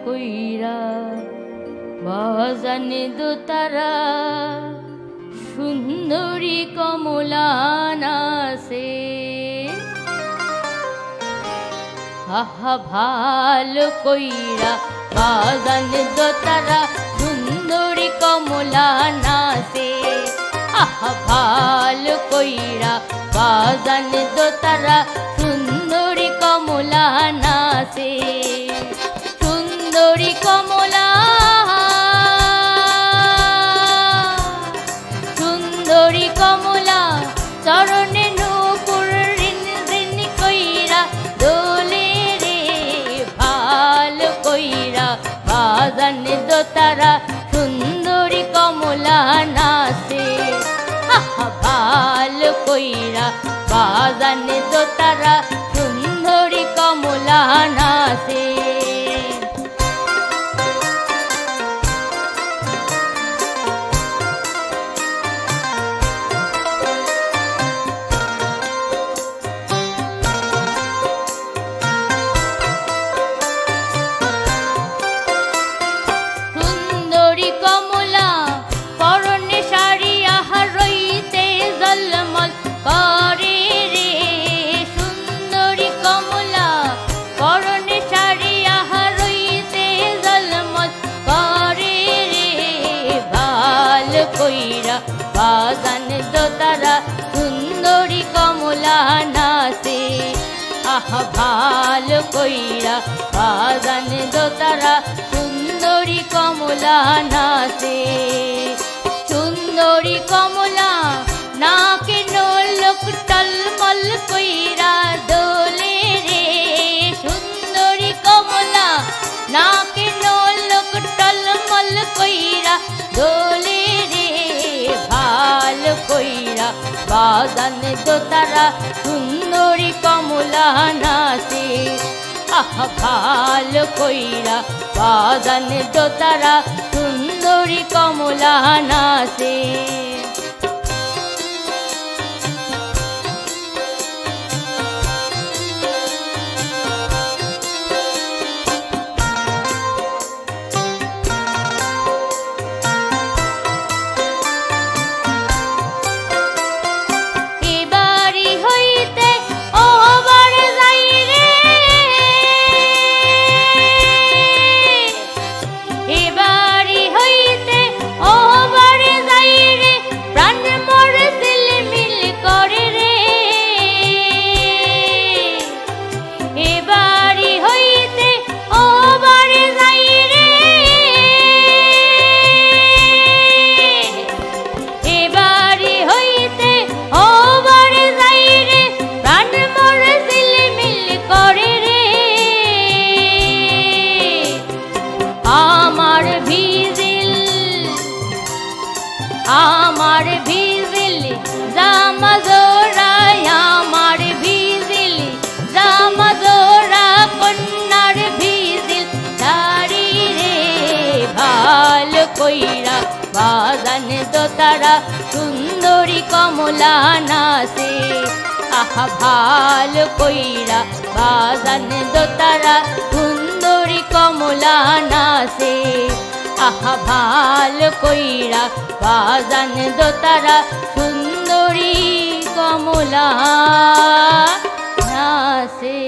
কইরা বাজানে দোতারা সুন্দরী কমলা নাচে। আহা ভালো কইরা বাজানে দোতারা সুন্দরী কমলা নাচে। আহা ভালো কইরা বাজানে দোতারা সুন্দরী কমলা নাচে। সুন্দরী কমলা সুন্দরী কমলা চরণে নূপুর রিন রিন কইরা দোলে রে। ভালো কইরা বাজানে দোতারা সুন্দরী কমলা নাচে। আহা ভালো কইরা বাজানে দোতারা সুন্দরী কমলা নাচে। সুন্দরী কমলা পরনে শাড়ি আহা রইতে ঝলমল করে রে। সুন্দরী কমলা পরনে শাড়ি আহা রইতে ঝলমল করে রে। ভালো কইরা বাজানে দোতারা সুন্দরী কমলা নাচে। আহা ভালো কইরা বাজানে দোতারা সুন্দরী কমলা নাচে। সুন্দরী কমলা নাকে নোলক টলমল কইরা দোলে রে। সুন্দরী কমলা নাকে নোলক টলমল কইরা দোলে রে। ভালো কইরা বাজানে দোতারা সুন্দরী কমলা নাচে। আহা ভালো কইরা বাজানে দোতারা সুন্দরী কমলা নাচে। আমার ভিজিল জামা জোড়া আমার ভিজিল জামা জোড়া কন্যার ভিজিল শাড়ি রে। ভালো কইরা বাজানে দোতারা সুন্দরী কমলা নাচে। আহা ভালো কইরা বাজানে দোতারা সুন্দরী কমলা নাচে। আহা ভালো কইরা বাজানে দোতারা সুন্দরী কমলা নাচে।